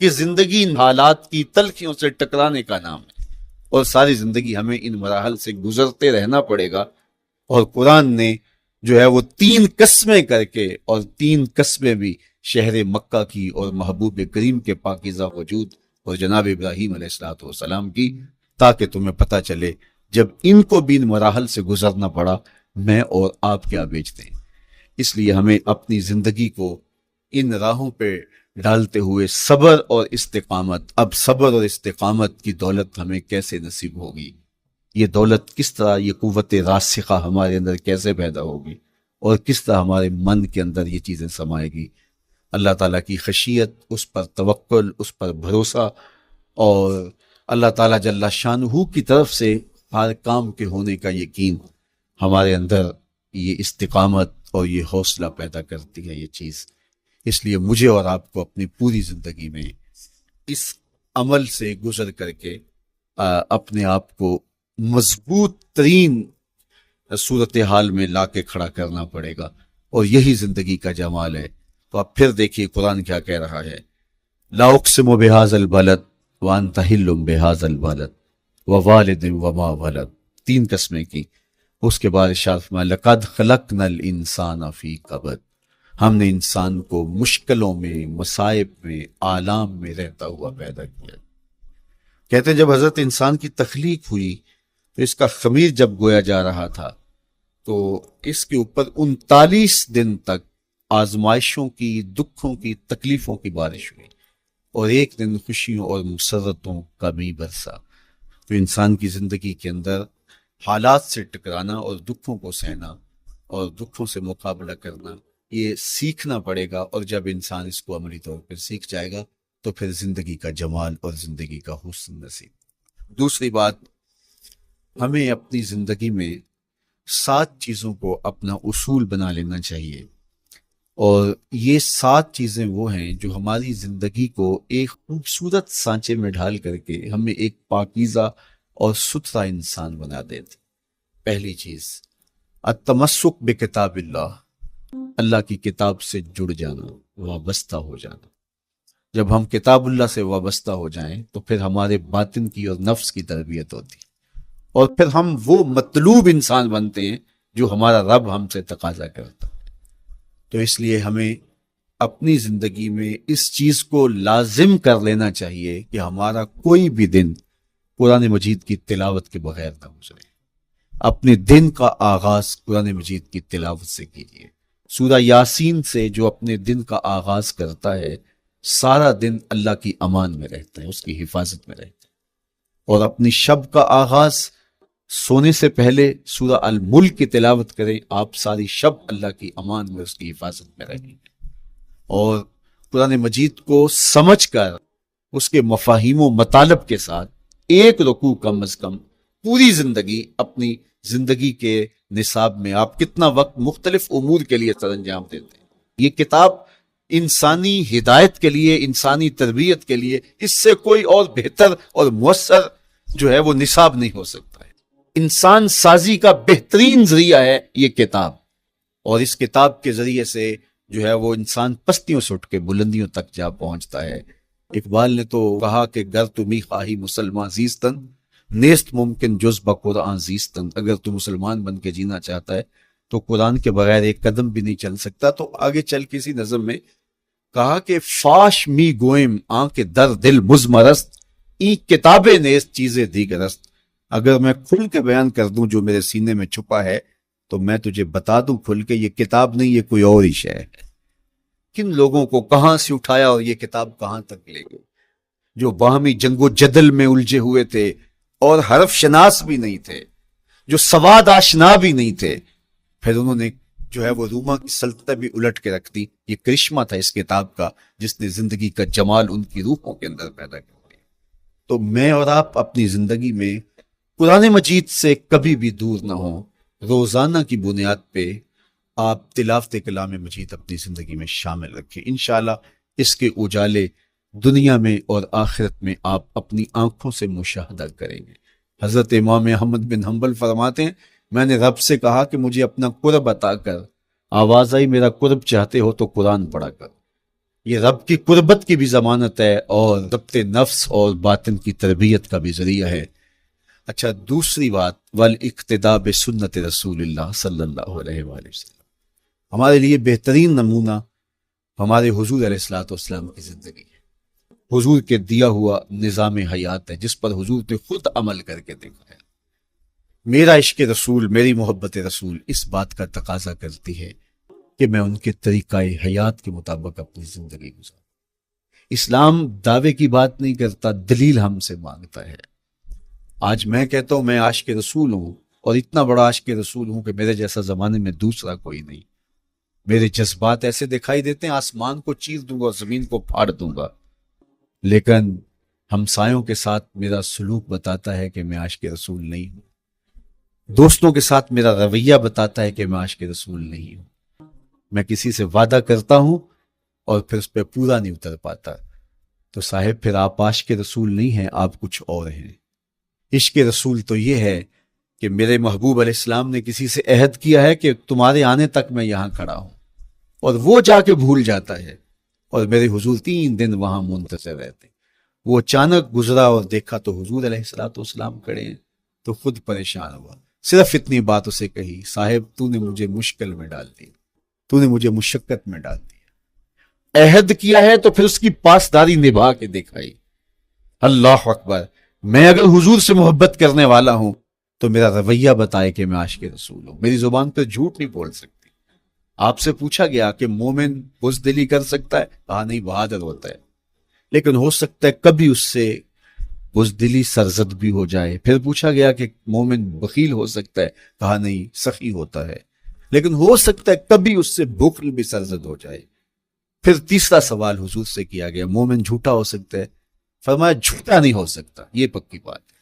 کہ زندگی ان حالات کی تلخیوں سے ٹکرانے کا نام ہے، اور ساری زندگی ہمیں ان مراحل سے گزرتے رہنا پڑے گا۔ اور قرآن نے جو ہے وہ 3 قسمیں کر کے، اور 3 قسمیں بھی شہر مکہ کی اور محبوب کریم کے پاکیزہ وجود اور جناب ابراہیم علیہ السلام کی، تاکہ تمہیں پتہ چلے جب ان کو بھی ان مراحل سے گزرنا پڑا میں اور آپ کیا بیچتے ہیں۔ اس لیے ہمیں اپنی زندگی کو ان راہوں پہ ڈالتے ہوئے صبر اور استقامت، اب صبر اور استقامت کی دولت ہمیں کیسے نصیب ہوگی، یہ دولت کس طرح، یہ قوت راسخہ ہمارے اندر کیسے پیدا ہوگی، اور کس طرح ہمارے من کے اندر یہ چیزیں سمائے گی۔ اللہ تعالیٰ کی خشیت، اس پر توکل، اس پر بھروسہ، اور اللہ تعالیٰ جل شانہ کی طرف سے ہر کام کے ہونے کا یقین ہمارے اندر یہ استقامت اور یہ حوصلہ پیدا کرتی ہے یہ چیز۔ اس لیے مجھے اور آپ کو اپنی پوری زندگی میں اس عمل سے گزر کر کے اپنے آپ کو مضبوط ترین صورتحال میں لا کے کھڑا کرنا پڑے گا، اور یہی زندگی کا جمال ہے۔ تو اب پھر دیکھیے قرآن کیا کہہ رہا ہے، لا اقسم بہذا البلد وانت حل بہذا البلد ووالد وما ولد، 3 قسمیں کی۔ اس کے بعد ارشاد فرمایا لقد خلقنا الانسان فی کبد، ہم نے انسان کو مشکلوں میں، مصائب میں، آلام میں رہتا ہوا پیدا کیا۔ کہتے ہیں جب حضرت انسان کی تخلیق ہوئی تو اس کا خمیر جب گویا جا رہا تھا تو اس کے اوپر 39 دن تک آزمائشوں کی، دکھوں کی، تکلیفوں کی بارش ہوئی، اور 1 دن خوشیوں اور مسرتوں کا بھی برسا۔ تو انسان کی زندگی کے اندر حالات سے ٹکرانا اور دکھوں کو سہنا اور دکھوں سے مقابلہ کرنا، یہ سیکھنا پڑے گا، اور جب انسان اس کو عملی طور پر سیکھ جائے گا تو پھر زندگی کا جمال اور زندگی کا حسن نصیب۔ دوسری بات، ہمیں اپنی زندگی میں 7 چیزوں کو اپنا اصول بنا لینا چاہیے، اور یہ 7 چیزیں وہ ہیں جو ہماری زندگی کو ایک خوبصورت سانچے میں ڈھال کر کے ہمیں ایک پاکیزہ اور ستھرا انسان بنا دیتی۔ پہلی چیز، التمسک بکتاب اللہ، اللہ کی کتاب سے جڑ جانا، وابستہ ہو جانا۔ جب ہم کتاب اللہ سے وابستہ ہو جائیں تو پھر ہمارے باطن کی اور نفس کی تربیت ہوتی ہے، اور پھر ہم وہ مطلوب انسان بنتے ہیں جو ہمارا رب ہم سے تقاضا کرتا ہے۔ تو اس لیے ہمیں اپنی زندگی میں اس چیز کو لازم کر لینا چاہیے کہ ہمارا کوئی بھی دن قرآن مجید کی تلاوت کے بغیر نہ گزرے۔ اپنے دن کا آغاز قرآن مجید کی تلاوت سے کیجیے۔ سورہ یاسین سے جو اپنے دن کا آغاز کرتا ہے سارا دن اللہ کی امان میں رہتا ہے، اس کی حفاظت میں رہتا ہے۔ اور اپنی شب کا آغاز سونے سے پہلے سورہ الملک کی تلاوت کریں، آپ ساری شب اللہ کی امان میں، اس کی حفاظت میں رہیں، اور قرآن مجید کو سمجھ کر اس کے مفاہیم و مطالب کے ساتھ 1 رکوع کم از کم پوری زندگی، اپنی زندگی کے نصاب میں آپ کتنا وقت مختلف امور کے لیے سر انجام دیتے ہیں۔ یہ کتاب انسانی ہدایت کے لیے، انسانی تربیت کے لیے، اس سے کوئی اور بہتر اور مؤثر جو ہے وہ نصاب نہیں ہو سکتا ہے۔ انسان سازی کا بہترین ذریعہ ہے یہ کتاب، اور اس کتاب کے ذریعے سے جو ہے وہ انسان پستیوں سے اٹھ کے بلندیوں تک جا پہنچتا ہے۔ اقبال نے تو کہا کہ گر تمی خواہی مسلمان زیستن، نیست ممکن جز بقرآن زیستن، اگر تو مسلمان بن کے جینا چاہتا ہے تو قرآن کے بغیر ایک قدم بھی نہیں چل سکتا۔ تو آگے چل کسی نظم میں کہا کہ فاش می گوئم آن کے در دل مزمرست، ای کتابیں نیست چیزیں دیگرست، اگر میں کھل کے بیان کر دوں جو میرے سینے میں چھپا ہے تو میں تجھے بتا دوں کھل کے، یہ کتاب نہیں، یہ کوئی اور ہی شے ہے۔ کن لوگوں کو کہاں سے اٹھایا اور یہ کتاب کہاں تک لے گئی، جو باہمی جنگ و جدل میں الجھے ہوئے تھے اور حرف شناس بھی نہیں تھے، جو سواد آشنا بھی نہیں تھے، پھر انہوں نے جو ہے وہ روما کی سلطنت بھی الٹ کے رکھ دی۔ یہ کرشمہ تھا اس کتاب کا جس نے زندگی کا جمال ان کی روحوں کے اندر پیدا کر دیا۔ تو میں اور آپ اپنی زندگی میں قرآن مجید سے کبھی بھی دور نہ ہوں، روزانہ کی بنیاد پہ آپ تلاوت کلام مجید اپنی زندگی میں شامل رکھیں۔ انشاءاللہ اس کے اجالے دنیا میں اور آخرت میں آپ اپنی آنکھوں سے مشاہدہ کریں گے۔ حضرت امام احمد بن حنبل فرماتے ہیں میں نے رب سے کہا کہ مجھے اپنا قرب عطا کر، آواز آئی میرا قرب چاہتے ہو تو قرآن پڑھا کر۔ یہ رب کی قربت کی بھی ضمانت ہے اور ضبط نفس اور باطن کی تربیت کا بھی ذریعہ ہے۔ اچھا، دوسری بات، والاقتداء بسنت رسول اللہ صلی اللہ علیہ وآلہ وسلم۔ ہمارے لیے بہترین نمونہ ہمارے حضور علیہ الصلوۃ والسلام کی زندگی ہے، حضور کے دیا ہوا نظام حیات ہے جس پر حضور نے خود عمل کر کے دکھایا۔ میرا عشق رسول، میری محبت رسول اس بات کا تقاضا کرتی ہے کہ میں ان کے طریقہ حیات کے مطابق اپنی زندگی گزاروں۔ اسلام دعوے کی بات نہیں کرتا، دلیل ہم سے مانگتا ہے۔ آج میں کہتا ہوں میں عاشق رسول ہوں، اور اتنا بڑا عاشق رسول ہوں کہ میرے جیسا زمانے میں دوسرا کوئی نہیں۔ میرے جذبات ایسے دکھائی دیتے ہیں آسمان کو چیر دوں گا اور زمین کو پھاڑ دوں گا، لیکن ہمسایوں کے ساتھ میرا سلوک بتاتا ہے کہ میں عاشق رسول نہیں ہوں۔ دوستوں کے ساتھ میرا رویہ بتاتا ہے کہ میں عاشق رسول نہیں ہوں۔ میں کسی سے وعدہ کرتا ہوں اور پھر اس پہ پورا نہیں اتر پاتا، تو صاحب پھر آپ عاشق رسول نہیں ہیں، آپ کچھ اور ہیں۔ عشق رسول تو یہ ہے کہ میرے محبوب علیہ السلام نے کسی سے عہد کیا ہے کہ تمہارے آنے تک میں یہاں کھڑا ہوں، اور وہ جا کے بھول جاتا ہے، اور میرے حضور 3 دن وہاں منتظر رہتے ہیں۔ وہ اچانک گزرا اور دیکھا تو حضور علیہ السلام کھڑے ہیں، تو خود پریشان ہوا، صرف اتنی بات اسے کہی، صاحب تو نے مجھے مشکل میں ڈال دی، تو نے مجھے مشقت میں ڈال دیا۔ عہد کیا ہے تو پھر اس کی پاسداری نبھا کے دکھائی۔ اللہ اکبر! میں اگر حضور سے محبت کرنے والا ہوں تو میرا رویہ بتائے کہ میں عاشق رسول ہوں۔ میری زبان پہ جھوٹ نہیں بول سکتی۔ آپ سے پوچھا گیا کہ مومن بزدلی کر سکتا ہے؟ کہا نہیں، بہادر ہوتا ہے، لیکن ہو سکتا ہے کبھی اس سے بزدلی سرزد بھی ہو جائے۔ پھر پوچھا گیا کہ مومن بخیل ہو سکتا ہے؟ کہا نہیں، سخی ہوتا ہے، لیکن ہو سکتا ہے کبھی اس سے بخل بھی سرزد ہو جائے۔ پھر تیسرا سوال حضور سے کیا گیا، مومن جھوٹا ہو سکتا ہے؟ فرمایا جھوٹا نہیں ہو سکتا، یہ پکی بات ہے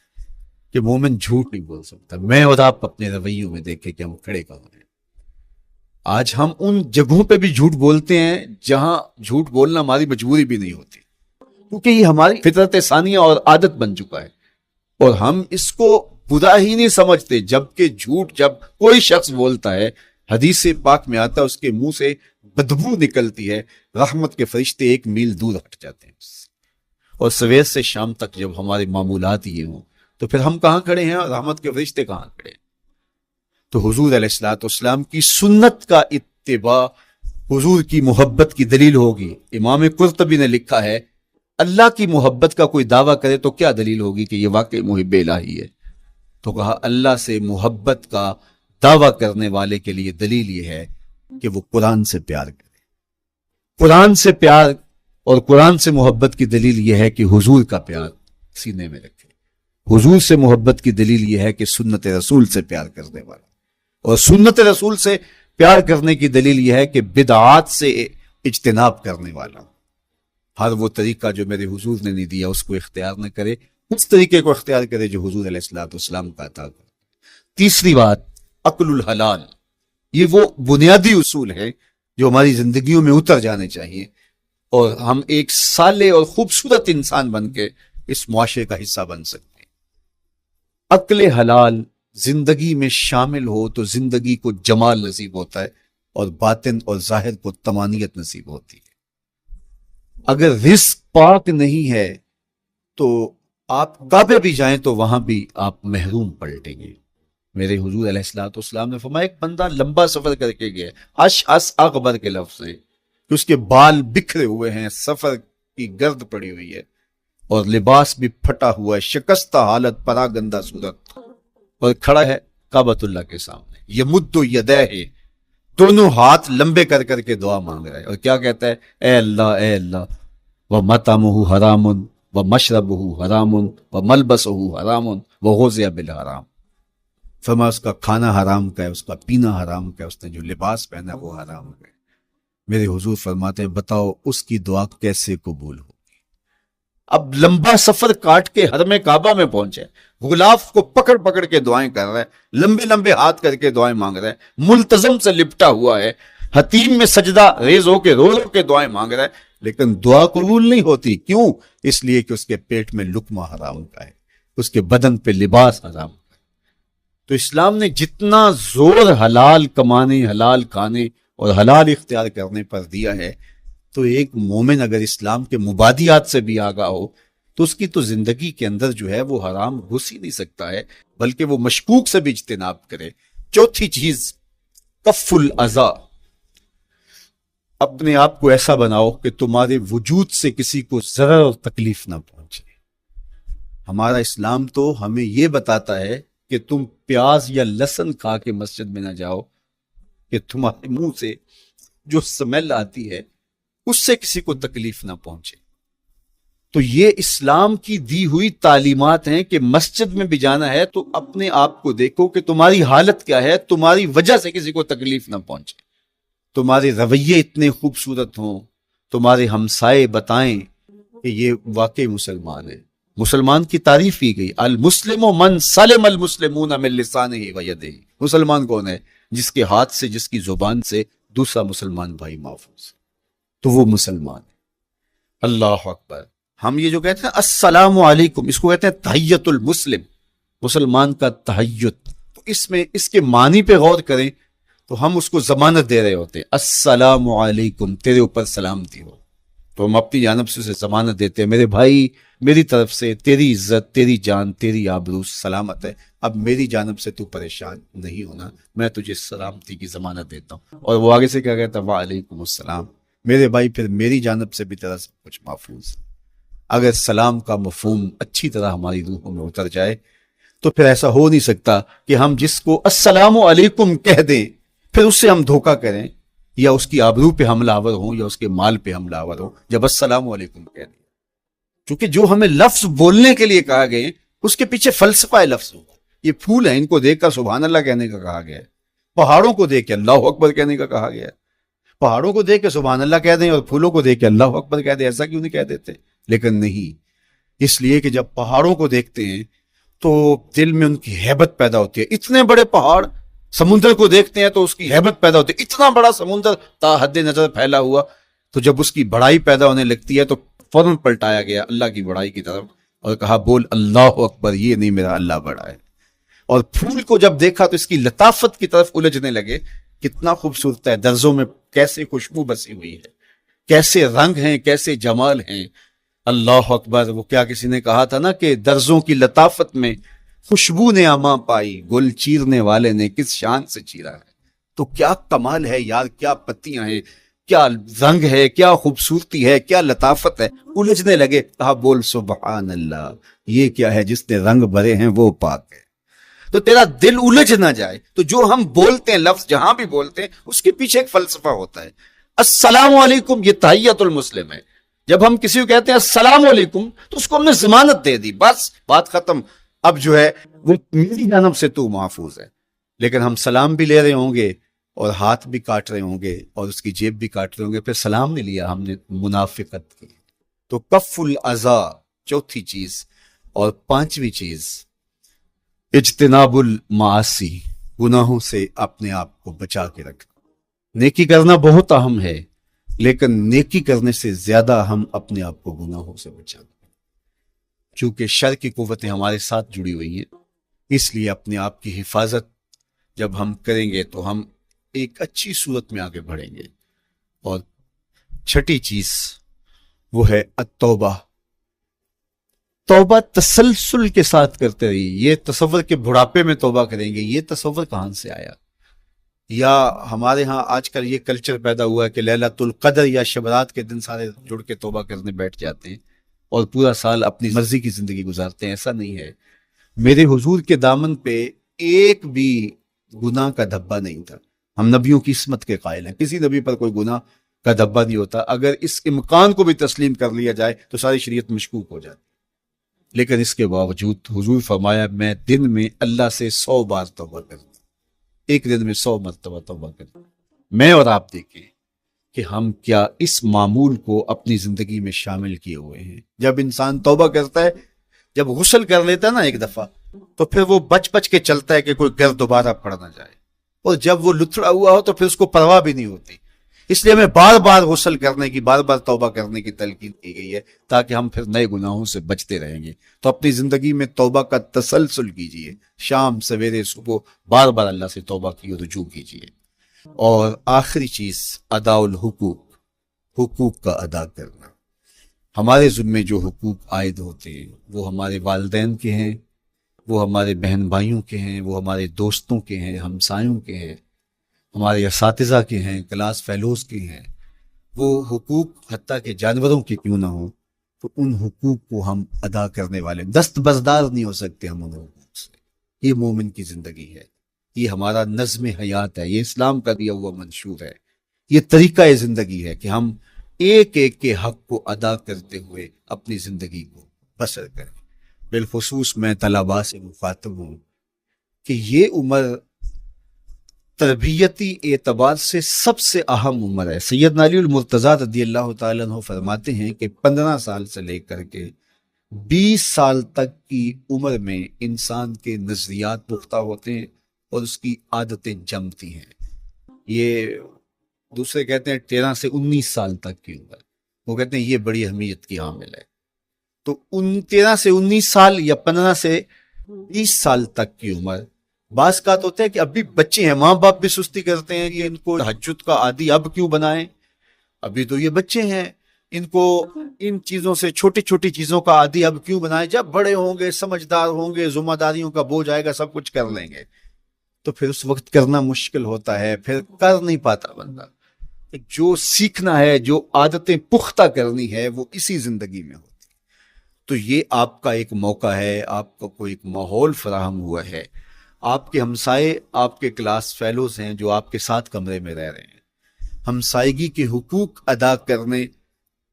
کہ مومن جھوٹ نہیں بول سکتا۔ میں اور آپ اپنے رویوں میں دیکھیں کہ ہم کھڑے کہاں ہیں۔ آج ہم ان جگہوں پہ بھی جھوٹ بولتے ہیں جہاں جھوٹ بولنا ہماری مجبوری بھی نہیں ہوتی، کیونکہ یہ ہماری فطرت ثانیہ اور عادت بن چکا ہے، اور ہم اس کو برا ہی نہیں سمجھتے۔ جبکہ جھوٹ جب کوئی شخص بولتا ہے، حدیث پاک میں آتا ہے اس کے منہ سے بدبو نکلتی ہے، رحمت کے فرشتے 1 میل دور ہٹ جاتے ہیں۔ اور سویر سے شام تک جب ہمارے معمولات یہ ہوں تو پھر ہم کہاں کھڑے ہیں اور رحمت کے فرشتے کہاں کھڑے ہیں؟ تو حضور علیہ الصلوۃ والسلام کی سنت کا اتباع حضور کی محبت کی دلیل ہوگی۔ امام قرطبی نے لکھا ہے اللہ کی محبت کا کوئی دعویٰ کرے تو کیا دلیل ہوگی کہ یہ واقعی محب الہی ہے؟ تو کہا اللہ سے محبت کا دعویٰ کرنے والے کے لیے دلیل یہ ہے کہ وہ قرآن سے پیار کرے۔ قرآن سے پیار اور قرآن سے محبت کی دلیل یہ ہے کہ حضور کا پیار سینے میں رکھے۔ حضور سے محبت کی دلیل یہ ہے کہ سنت رسول سے پیار کرنے والا، اور سنت رسول سے پیار کرنے کی دلیل یہ ہے کہ بدعات سے اجتناب کرنے والا۔ ہر وہ طریقہ جو میرے حضور نے نہیں دیا اس کو اختیار نہ کرے، اس طریقے کو اختیار کرے جو حضور علیہ الصلوۃ والسلام کا عطا کرے۔ تیسری بات، عقل الحلال۔ یہ وہ بنیادی اصول ہے جو ہماری زندگیوں میں اتر جانے چاہیے، اور ہم ایک صالح اور خوبصورت انسان بن کے اس معاشرے کا حصہ بن سکتے ہیں۔ عقل حلال زندگی میں شامل ہو تو زندگی کو جمال نصیب ہوتا ہے، اور باطن اور ظاہر کو طمانینت نصیب ہوتی ہے۔ اگر رزق پاک نہیں ہے تو آپ کعبے بھی جائیں تو وہاں بھی آپ محروم پلٹیں گے۔ میرے حضور علیہ الصلوۃ والسلام نے فرمایا ایک بندہ لمبا سفر کر کے گیا، اشعث اغبر کے لفظ سے، کہ اس کے بال بکھرے ہوئے ہیں، سفر کی گرد پڑی ہوئی ہے، اور لباس بھی پھٹا ہوا ہے، شکستہ حالت، پراگندہ صورت، اور کھڑا ہے کعبۃ اللہ کے سامنے، یمد یدیہ، دونوں ہاتھ لمبے کر کر کے دعا مانگ رہا ہے، اور کیا کہتا ہے؟ اے اللہ، وَمَطْعَمُهُ حَرَامٌ وَمَشْرَبُهُ حَرَامٌ وَمَلْبَسُهُ حَرَامٌ وَغُذِّيَ بِالْحَرَامِ۔ فرمایا اس کا کھانا حرام کا ہے، اس کا پینا حرام کا ہے، اس نے جو لباس پہنا وہ حرام ہے۔ میرے حضور فرماتے ہیں بتاؤ اس کی دعا کیسے قبول ہوگی؟ اب لمبا سفر کاٹ کے حرم کعبہ میں پہنچے، غلاف کو پکڑ پکڑ کے دعائیں کر رہا ہے، لمبے لمبے ہاتھ کر کے دعائیں مانگ رہا ہے، ملتزم سے لپٹا ہوا ہے، حتیم میں سجدہ ریز ہو کے رو رو کے دعائیں مانگ رہا ہے، لیکن دعا قبول نہیں ہوتی۔ کیوں؟ اس لیے کہ اس کے پیٹ میں لقمہ حرام کا ہے، اس کے بدن پہ لباس حرام کا ہے۔ تو اسلام نے جتنا زور حلال کمانے، حلال کھانے اور حلال اختیار کرنے پر دیا ہے، تو ایک مومن اگر اسلام کے مبادیات سے بھی آگاہ ہو تو اس کی تو زندگی کے اندر جو ہے وہ حرام گھس ہی نہیں سکتا ہے، بلکہ وہ مشکوک سے بھی اجتناب کرے۔ چوتھی چیز، کف الاذی، اپنے آپ کو ایسا بناؤ کہ تمہارے وجود سے کسی کو ضرر اور تکلیف نہ پہنچے۔ ہمارا اسلام تو ہمیں یہ بتاتا ہے کہ تم پیاز یا لہسن کھا کے مسجد میں نہ جاؤ کہ تمہارے منہ سے جو سمیل آتی ہے اس سے کسی کو تکلیف نہ پہنچے۔ تو یہ اسلام کی دی ہوئی تعلیمات ہیں کہ مسجد میں بھی جانا ہے تو اپنے آپ کو دیکھو کہ تمہاری حالت کیا ہے، تمہاری وجہ سے کسی کو تکلیف نہ پہنچے، تمہارے رویے اتنے خوبصورت ہوں، تمہارے ہمسائے بتائیں کہ یہ واقعی مسلمان ہے۔ مسلمان کی تعریف کی گئی، المسلم من سلم المسلمون من لسانہ و یدہ۔ مسلمان کون ہے؟ جس کے ہاتھ سے، جس کی زبان سے دوسرا مسلمان بھائی محفوظ ہے، تو وہ مسلمان ہے۔ اللہ اکبر۔ ہم یہ جو کہتے ہیں السلام علیکم، اس کو کہتے ہیں تحیت المسلم، مسلمان کا تحیت۔ تو اس میں اس کے معنی پہ غور کریں تو ہم اس کو ضمانت دے رہے ہوتے ہیں، السلام علیکم، تیرے اوپر سلامتی ہو۔ تو ہم اپنی جانب سے اسے ضمانت دیتے ہیں، میرے بھائی میری طرف سے تیری عزت، تیری جان، تیری آبرو سلامت ہے، اب میری جانب سے تو پریشان نہیں ہونا، میں تجھے سلامتی کی ضمانت دیتا ہوں۔ اور وہ آگے سے کیا کہتا ہے؟ وعلیکم السلام، میرے بھائی پھر میری جانب سے بھی تیرا سب کچھ محفوظ ہے۔ اگر سلام کا مفہوم اچھی طرح ہماری روحوں میں اتر جائے تو پھر ایسا ہو نہیں سکتا کہ ہم جس کو السلام علیکم کہہ دیں پھر اس سے ہم دھوکہ کریں یا اس کی آبرو پہ حملہ آور ہوں یا اس کے مال پہ حملہ آور ہوں جب السلام علیکم کہہ دیں۔ چونکہ جو ہمیں لفظ بولنے کے لیے کہا گئے اس کے پیچھے فلسفہ ہے لفظ۔ یہ پھول ہیں، ان کو دیکھ کر سبحان اللہ کہنے کا کہا گیا ہے، پہاڑوں کو دیکھ کے اللہ اکبر کہنے کا کہا گیا ہے۔ پہاڑوں کو دیکھ کے سبحان اللہ کہہ دیں اور پھولوں کو دیکھ کے اللہ اکبر کہہ دیں، ایسا کیوں نہیں کہہ دیتے؟ لیکن نہیں، اس لیے کہ جب پہاڑوں کو دیکھتے ہیں تو دل میں ان کی ہیبت پیدا ہوتی ہے۔ اتنے بڑے پہاڑ، سمندر کو دیکھتے ہیں تو اس کی ہیبت پیدا ہوتی ہے، اتنا بڑا سمندر تا حد نظر پھیلا ہوا، تو جب اس کی بڑائی پیدا ہونے لگتی ہے تو فوراً پلٹایا گیا اللہ کی بڑائی کی طرف اور کہا بول اللہ اکبر، یہ نہیں میرا اللہ بڑا ہے۔ اور پھول کو جب دیکھا تو اس کی لطافت کی طرف الجھنے لگے، کتنا خوبصورت ہے، درزوں میں کیسے خوشبو بسی ہوئی ہے، کیسے رنگ ہیں، کیسے جمال ہیں۔ اللہ اکبر۔ وہ کیا کسی نے کہا تھا نا کہ درزوں کی لطافت میں خوشبو نے اماں پائی، گل چیرنے والے نے کس شان سے چیرا ہے۔ تو کیا کمال ہے یار، کیا پتیاں ہیں، کیا رنگ ہے، کیا خوبصورتی ہے، کیا لطافت ہے۔ الجھنے لگے، کہا بول سبحان اللہ، یہ کیا ہے، جس نے رنگ بھرے ہیں وہ پاک ہے۔ تو تیرا دل الجھ نہ جائے تو جو ہم بولتے ہیں لفظ جہاں بھی بولتے ہیں اس کے پیچھے ایک فلسفہ ہوتا ہے۔ السلام علیکم یہ تحیت المسلم ہے۔ جب ہم کسی کو کہتے ہیں السلام علیکم تو اس کو ہم نے ضمانت دے دی، بس بات ختم، اب جو ہے وہ میری جانب سے تو محفوظ ہے۔ لیکن ہم سلام بھی لے رہے ہوں گے اور ہاتھ بھی کاٹ رہے ہوں گے اور اس کی جیب بھی کاٹ رہے ہوں گے، پھر سلام نہیں لیا، ہم نے منافقت کی۔ تو کف الاذی چوتھی چیز۔ اور پانچویں چیز اجتناب المعاصی، گناہوں سے اپنے آپ کو بچا کے رکھنا۔ نیکی کرنا بہت اہم ہے لیکن نیکی کرنے سے زیادہ ہم اپنے آپ کو گناہوں سے بچانا، چونکہ شر کی قوتیں ہمارے ساتھ جڑی ہوئی ہیں، اس لیے اپنے آپ کی حفاظت جب ہم کریں گے تو ہم ایک اچھی صورت میں آگے بڑھیں گے۔ اور چھٹی چیز وہ ہے التوبہ۔ توبہ تسلسل کے ساتھ کرتے رہیے۔ یہ تصور کہ بڑھاپے میں توبہ کریں گے، یہ تصور کہاں سے آیا؟ یا ہمارے ہاں آج کل یہ کلچر پیدا ہوا ہے کہ لیلۃ القدر یا شبرات کے دن سارے جڑ کے توبہ کرنے بیٹھ جاتے ہیں اور پورا سال اپنی مرضی کی زندگی گزارتے ہیں۔ ایسا نہیں ہے۔ میرے حضور کے دامن پہ ایک بھی گناہ کا دھبا نہیں تھا۔ ہم نبیوں کی عصمت کے قائل ہیں، کسی نبی پر کوئی گناہ کا دھبا نہیں ہوتا۔ اگر اس امکان کو بھی تسلیم کر لیا جائے تو ساری شریعت مشکوک ہو جاتی۔ لیکن اس کے باوجود حضور فرمایا میں دن میں اللہ سے 100 بار توبہ کرتا ہوں، ایک دن میں 100 مرتبہ توبہ کرتا ہوں۔ میں اور آپ دیکھیں کہ ہم کیا اس معمول کو اپنی زندگی میں شامل کیے ہوئے ہیں۔ جب انسان توبہ کرتا ہے، جب غسل کر لیتا ہے نا ایک دفعہ، تو پھر وہ بچ کے چلتا ہے کہ کوئی گر دوبارہ پڑ نہ جائے، اور جب وہ لتھڑا ہوا ہو تو پھر اس کو پرواہ بھی نہیں ہوتی۔ اس لیے ہمیں بار بار غسل کرنے کی، بار بار توبہ کرنے کی تلقین کی گئی ہے، تاکہ ہم پھر نئے گناہوں سے بچتے رہیں گے۔ تو اپنی زندگی میں توبہ کا تسلسل کیجئے، شام سویرے صبح بار بار اللہ سے توبہ کی رجوع کیجئے۔ اور آخری چیز ادا الحقوق، حقوق کا ادا کرنا۔ ہمارے ذمے جو حقوق عائد ہوتے ہیں وہ ہمارے والدین کے ہیں، وہ ہمارے بہن بھائیوں کے ہیں، وہ ہمارے دوستوں کے ہیں، ہمسایوں کے ہیں، ہمارے اساتذہ کے ہیں، کلاس فیلوز کے ہیں۔ وہ حقوق حتیٰ کہ جانوروں کے کیوں نہ ہوں، تو ان حقوق کو ہم ادا کرنے والے، دست بردار نہیں ہو سکتے ہم ان حقوق سے۔ یہ مومن کی زندگی ہے، یہ ہمارا نظم حیات ہے، یہ اسلام کا دیا ہوا منشور ہے، یہ طریقہ زندگی ہے کہ ہم ایک ایک کے حق کو ادا کرتے ہوئے اپنی زندگی کو بسر کریں۔ بالخصوص میں طلباء سے مخاطب ہوں کہ یہ عمر تربیتی اعتبار سے سب سے اہم عمر ہے۔ سیدنا علی المرتضیٰ رضی اللہ تعالیٰ عنہ فرماتے ہیں کہ 15 سال سے لے کر کے 20 سال تک کی عمر میں انسان کے نظریات پختہ ہوتے ہیں اور اس کی عادتیں جمتی ہیں۔ یہ دوسرے کہتے ہیں 13 سے 19 سال تک کی عمر، وہ کہتے ہیں یہ بڑی اہمیت کی حامل ہے۔ تو 13 سے 19 سال یا 15 سے 20 سال تک کی عمر، بعض کا تو ہوتا ہے کہ ابھی بچے ہیں، ماں باپ بھی سستی کرتے ہیں کہ ان کو تہجد کا عادی اب کیوں بنائیں، ابھی تو یہ بچے ہیں، ان کو ان چیزوں سے، چھوٹی چھوٹی چیزوں کا عادی اب کیوں بنائیں، جب بڑے ہوں گے، سمجھدار ہوں گے، ذمہ داریوں کا بوجھ آئے گا، سب کچھ کر لیں گے۔ تو پھر اس وقت کرنا مشکل ہوتا ہے، پھر کر نہیں پاتا بندہ۔ جو سیکھنا ہے، جو عادتیں پختہ کرنی ہے، وہ اسی زندگی میں ہوتی۔ تو یہ آپ کا ایک موقع ہے، آپ کو کوئی ایک ماحول فراہم ہوا ہے، آپ کے ہمسائے آپ کے کلاس فیلوز ہیں جو آپ کے ساتھ کمرے میں رہ رہے ہیں۔ ہمسائیگی کے حقوق ادا کرنے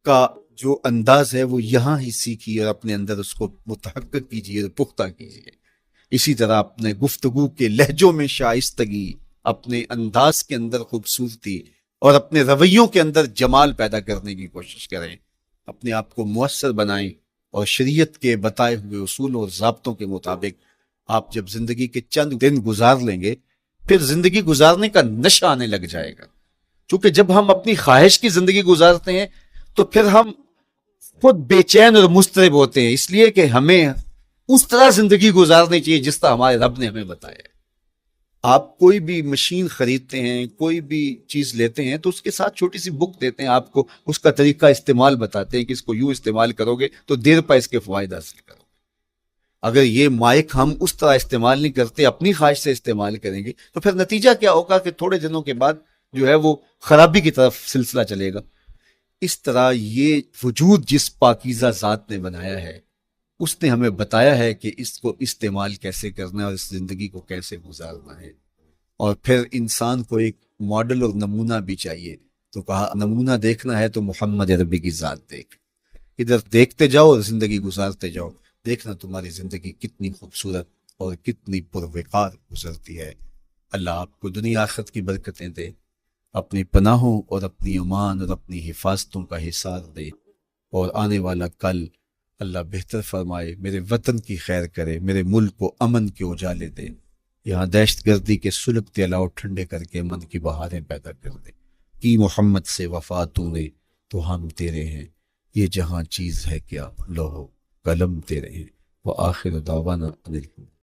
کا جو انداز ہے وہ یہاں ہی سیکھیے اور اپنے اندر اس کو متحقق کیجیے اور پختہ کیجیے۔ اسی طرح اپنے گفتگو کے لہجوں میں شائستگی، اپنے انداز کے اندر خوبصورتی اور اپنے رویوں کے اندر جمال پیدا کرنے کی کوشش کریں، اپنے آپ کو مؤثر بنائیں، اور شریعت کے بتائے ہوئے اصولوں اور ضابطوں کے مطابق آپ جب زندگی کے چند دن گزار لیں گے، پھر زندگی گزارنے کا نشہ آنے لگ جائے گا۔ چونکہ جب ہم اپنی خواہش کی زندگی گزارتے ہیں تو پھر ہم خود بے چین اور مضطرب ہوتے ہیں، اس لیے کہ ہمیں اس طرح زندگی گزارنی چاہیے جس طرح ہمارے رب نے ہمیں بتایا ہے۔ آپ کوئی بھی مشین خریدتے ہیں، کوئی بھی چیز لیتے ہیں تو اس کے ساتھ چھوٹی سی بک دیتے ہیں، آپ کو اس کا طریقہ استعمال بتاتے ہیں کہ اس کو یوں استعمال کرو گے تو دیر پا اس کے فوائد حاصل کرو گے۔ اگر یہ مائک ہم اس طرح استعمال نہیں کرتے، اپنی خواہش سے استعمال کریں گے، تو پھر نتیجہ کیا ہوگا کہ تھوڑے دنوں کے بعد جو ہے وہ خرابی کی طرف سلسلہ چلے گا۔ اس طرح یہ وجود جس پاکیزہ ذات نے بنایا ہے، اس نے ہمیں بتایا ہے کہ اس کو استعمال کیسے کرنا ہے اور اس زندگی کو کیسے گزارنا ہے۔ اور پھر انسان کو ایک ماڈل اور نمونہ بھی چاہیے، تو کہا نمونہ دیکھنا ہے تو محمد عربی کی ذات دیکھ، ادھر دیکھتے جاؤ اور زندگی گزارتے جاؤ، دیکھنا تمہاری زندگی کتنی خوبصورت اور کتنی پروقار گزرتی ہے۔ اللہ آپ کو دنیا آخرت کی برکتیں دے، اپنی پناہوں اور اپنی امان اور اپنی حفاظتوں کا حصار دے، اور آنے والا کل اللہ بہتر فرمائے، میرے وطن کی خیر کرے، میرے ملک کو امن کے اجالے دے، یہاں دہشت گردی کے سلگتے علاؤ ٹھنڈے کر کے امن کی بہاریں پیدا کر دے۔ کی محمد سے وفا تو نے تو ہم تیرے ہیں، یہ جہاں چیز ہے کیا لوح قلم تیرے ہیں۔ وآخر دعوانا ان